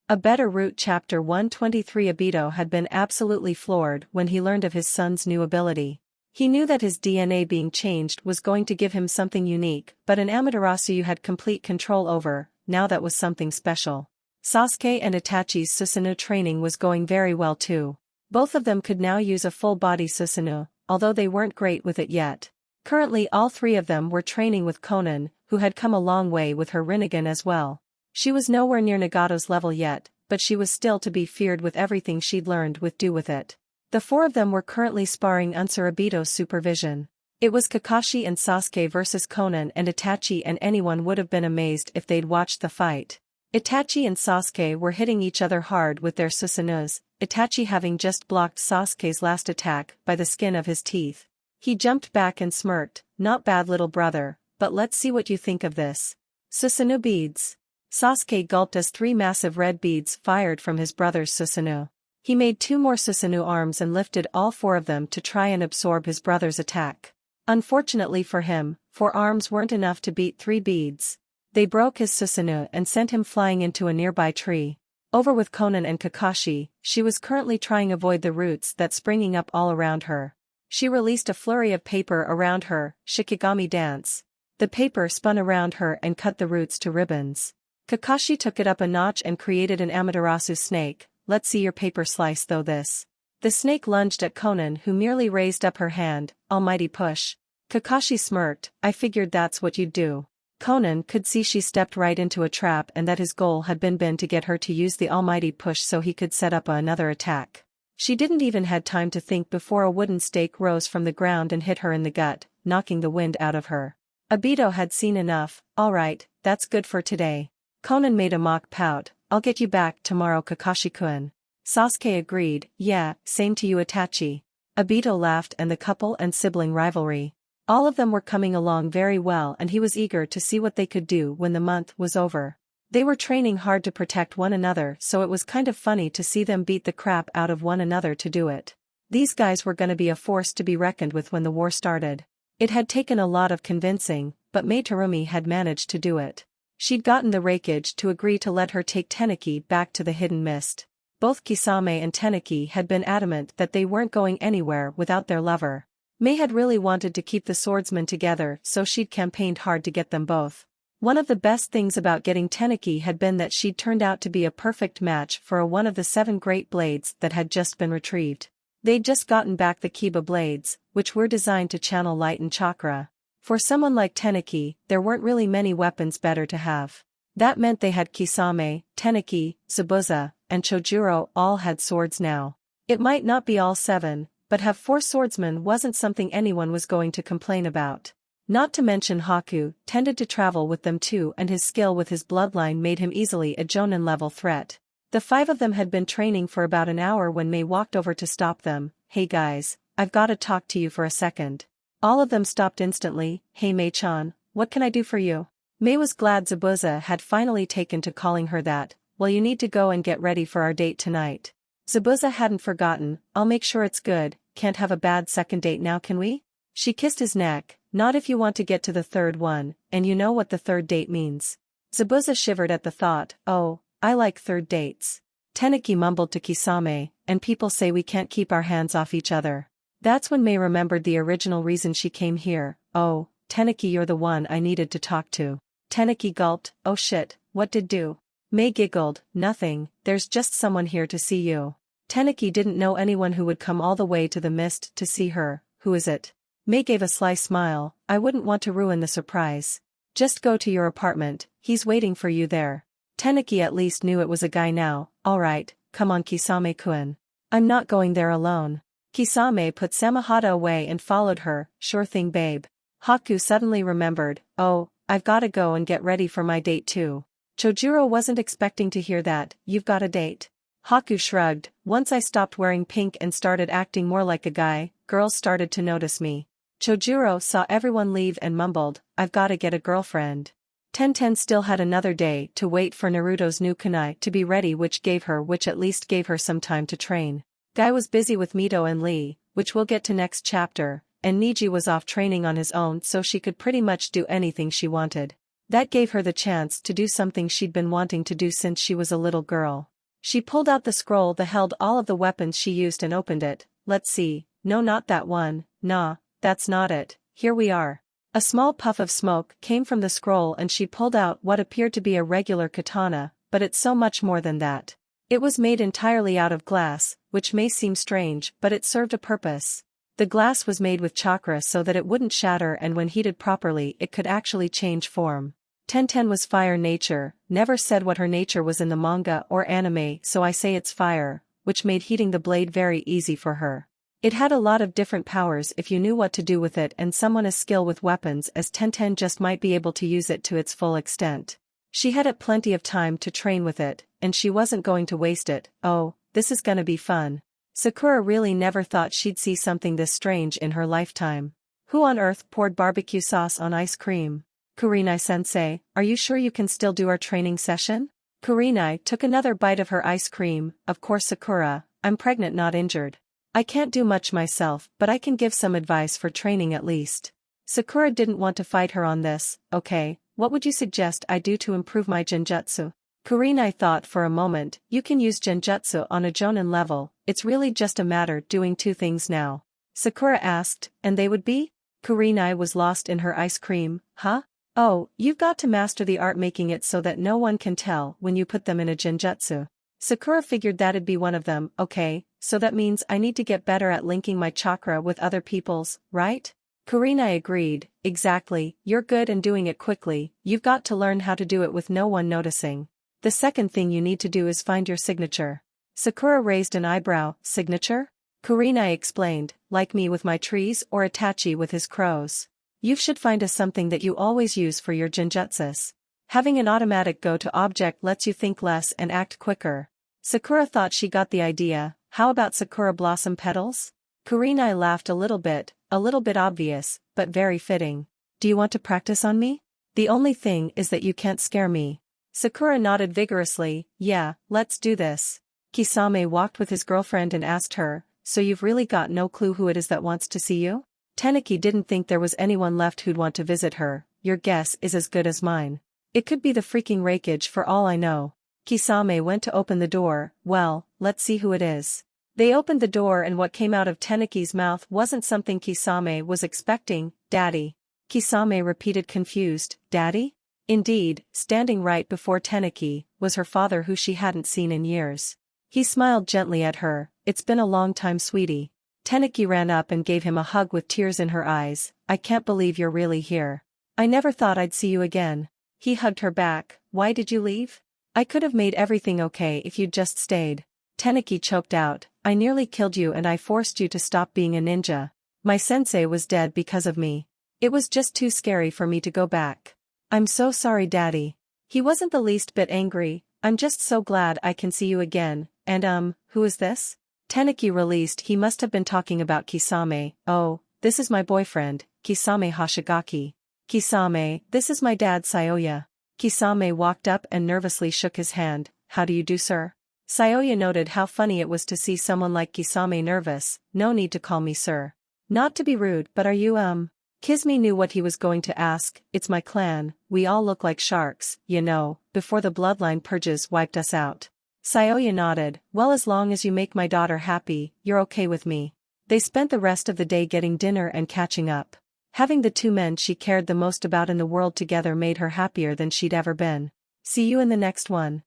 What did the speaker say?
A better route. Chapter 123. Obito had been absolutely floored when he learned of his son's new ability. He knew that his DNA being changed was going to give him something unique, but an Amaterasu you had complete control over. Now that was something special. Sasuke and Itachi's Susanoo training was going very well too. Both of them could now use a full-body Susanoo, although they weren't great with it yet. Currently all three of them were training with Konan, who had come a long way with her Rinnegan as well. She was nowhere near Nagato's level yet, but she was still to be feared with everything she'd learned with it. The four of them were currently sparring under Obito's supervision. It was Kakashi and Sasuke versus Konan and Itachi, and anyone would have been amazed if they'd watched the fight. Itachi and Sasuke were hitting each other hard with their Susanuos, Itachi having just blocked Sasuke's last attack by the skin of his teeth. He jumped back and smirked, "Not bad, little brother, but let's see what you think of this." Susanoo beads. Sasuke gulped as 3 massive red beads fired from his brother's Susanoo. He made 2 more Susanoo arms and lifted all 4 of them to try and absorb his brother's attack. Unfortunately for him, 4 arms weren't enough to beat 3 beads. They broke his Susanoo and sent him flying into a nearby tree. Over with Konan and Kakashi, she was currently trying to avoid the roots that springing up all around her. She released a flurry of paper around her, Shikigami dance. The paper spun around her and cut the roots to ribbons. Kakashi took it up a notch and created an Amaterasu snake. "Let's see your paper slice though this." The snake lunged at Konan, who merely raised up her hand. "Almighty push." Kakashi smirked, "I figured that's what you'd do." Konan could see she stepped right into a trap and that his goal had been to get her to use the almighty push so he could set up another attack. She didn't even had time to think before a wooden stake rose from the ground and hit her in the gut, knocking the wind out of her. Obito had seen enough. "Alright, that's good for today." Konan made a mock pout. "I'll get you back tomorrow, Kakashi-kun." Sasuke agreed. "Yeah, same to you, Itachi." Obito laughed, and the couple and sibling rivalry. All of them were coming along very well, and he was eager to see what they could do when the month was over. They were training hard to protect one another, so it was kind of funny to see them beat the crap out of one another to do it. These guys were gonna be a force to be reckoned with when the war started. It had taken a lot of convincing, but Mai Terumi had managed to do it. She'd gotten the Raikage to agree to let her take Teneki back to the Hidden Mist. Both Kisame and Teneki had been adamant that they weren't going anywhere without their lover. Mai had really wanted to keep the swordsmen together, so she'd campaigned hard to get them both. One of the best things about getting Teneki had been that she'd turned out to be a perfect match for one of the 7 great blades that had just been retrieved. They'd just gotten back the Kiba blades, which were designed to channel light and chakra. For someone like Teneki, there weren't really many weapons better to have. That meant they had Kisame, Teneki, Zabuza, and Chojuro all had swords now. It might not be all 7, but have 4 swordsmen wasn't something anyone was going to complain about. Not to mention Haku tended to travel with them too, and his skill with his bloodline made him easily a Jonin-level threat. The 5 of them had been training for about an hour when Mai walked over to stop them. "Hey guys, I've gotta talk to you for a second." All of them stopped instantly. "Hey Mai-chan, what can I do for you?" Mai was glad Zabuza had finally taken to calling her that. "Well, you need to go and get ready for our date tonight." Zabuza hadn't forgotten. "I'll make sure it's good. Can't have a bad second date now, can we?" She kissed his neck. "Not if you want to get to the 3rd one, and you know what the 3rd date means." Zabuza shivered at the thought. "Oh, I like 3rd dates." Teneki mumbled to Kisame, "And people say we can't keep our hands off each other." That's when Mai remembered the original reason she came here. "Oh, Teneki, you're the one I needed to talk to." Teneki gulped. "Oh shit, what did do?" Mai giggled. "Nothing, there's just someone here to see you." Teneki didn't know anyone who would come all the way to the mist to see her. "Who is it?" Mai gave a sly smile. "I wouldn't want to ruin the surprise. Just go to your apartment, he's waiting for you there." Teneki at least knew it was a guy now. "Alright, come on Kisame-kun. I'm not going there alone." Kisame put Samahata away and followed her. "Sure thing, babe." Haku suddenly remembered. "Oh, I've gotta go and get ready for my date too." Chojuro wasn't expecting to hear that. "You've got a date?" Haku shrugged. "Once I stopped wearing pink and started acting more like a guy, girls started to notice me." Chojuro saw everyone leave and mumbled, "I've gotta get a girlfriend." Tenten still had another day to wait for Naruto's new kunai to be ready, which at least gave her some time to train. Guy was busy with Mito and Lee, which we'll get to next chapter, and Niji was off training on his own, so she could pretty much do anything she wanted. That gave her the chance to do something she'd been wanting to do since she was a little girl. She pulled out the scroll that held all of the weapons she used and opened it. Let's see, no, not that one, nah, that's not it, here we are. A small puff of smoke came from the scroll and she pulled out what appeared to be a regular katana, but it's so much more than that. It was made entirely out of glass, which may seem strange, but it served a purpose. The glass was made with chakra so that it wouldn't shatter, and when heated properly it could actually change form. Tenten was fire nature, never said what her nature was in the manga or anime, so I say it's fire, which made heating the blade very easy for her. It had a lot of different powers if you knew what to do with it, and someone as skilled with weapons as Tenten just might be able to use it to its full extent. She had had plenty of time to train with it, and she wasn't going to waste it. Oh, this is gonna be fun. Sakura really never thought she'd see something this strange in her lifetime. Who on earth poured barbecue sauce on ice cream? Kurenai-sensei, are you sure you can still do our training session? Kurenai took another bite of her ice cream. Of course, Sakura, I'm pregnant, not injured. I can't do much myself, but I can give some advice for training at least. Sakura didn't want to fight her on this. Okay, what would you suggest I do to improve my genjutsu? Kurenai thought for a moment. You can use genjutsu on a jonin level, it's really just a matter doing two things now. Sakura asked, and they would be? Kurenai was lost in her ice cream. Huh? Oh, you've got to master the art making it so that no one can tell when you put them in a genjutsu. Sakura figured that'd be one of them. Okay, so that means I need to get better at linking my chakra with other people's, right? Kurenai agreed. Exactly, you're good and doing it quickly, you've got to learn how to do it with no one noticing. The second thing you need to do is find your signature. Sakura raised an eyebrow. Signature? Kurenai explained, like me with my trees or Itachi with his crows. You should find something that you always use for your genjutsus. Having an automatic go-to object lets you think less and act quicker. Sakura thought she got the idea. How about Sakura blossom petals? Kurenai laughed a little bit obvious, but very fitting. Do you want to practice on me? The only thing is that you can't scare me. Sakura nodded vigorously. Yeah, let's do this. Kisame walked with his girlfriend and asked her, so you've really got no clue who it is that wants to see you? Teneki didn't think there was anyone left who'd want to visit her. Your guess is as good as mine. It could be the freaking Raikage for all I know. Kisame went to open the door. Well, let's see who it is. They opened the door and what came out of Teneki's mouth wasn't something Kisame was expecting. Daddy. Kisame repeated confused. Daddy? Indeed, standing right before Teneki was her father, who she hadn't seen in years. He smiled gently at her. It's been a long time, sweetie. Teneki ran up and gave him a hug with tears in her eyes. I can't believe you're really here. I never thought I'd see you again. He hugged her back. Why did you leave? I could have made everything okay if you'd just stayed. Teneki choked out. I nearly killed you and I forced you to stop being a ninja. My sensei was dead because of me. It was just too scary for me to go back. I'm so sorry, Daddy. He wasn't the least bit angry. I'm just so glad I can see you again. And who is this? Teneki released. He must have been talking about Kisame. Oh, this is my boyfriend, Kisame Hoshigaki. Kisame, this is my dad, Saoya. Kisame walked up and nervously shook his hand. How do you do, sir? Saoya noted how funny it was to see someone like Kisame nervous. No need to call me sir. Not to be rude, but are you Kisame knew what he was going to ask. It's my clan, we all look like sharks, you know, before the bloodline purges wiped us out. Saoya nodded. Well, as long as you make my daughter happy, you're okay with me. They spent the rest of the day getting dinner and catching up. Having the two men she cared the most about in the world together made her happier than she'd ever been. See you in the next one.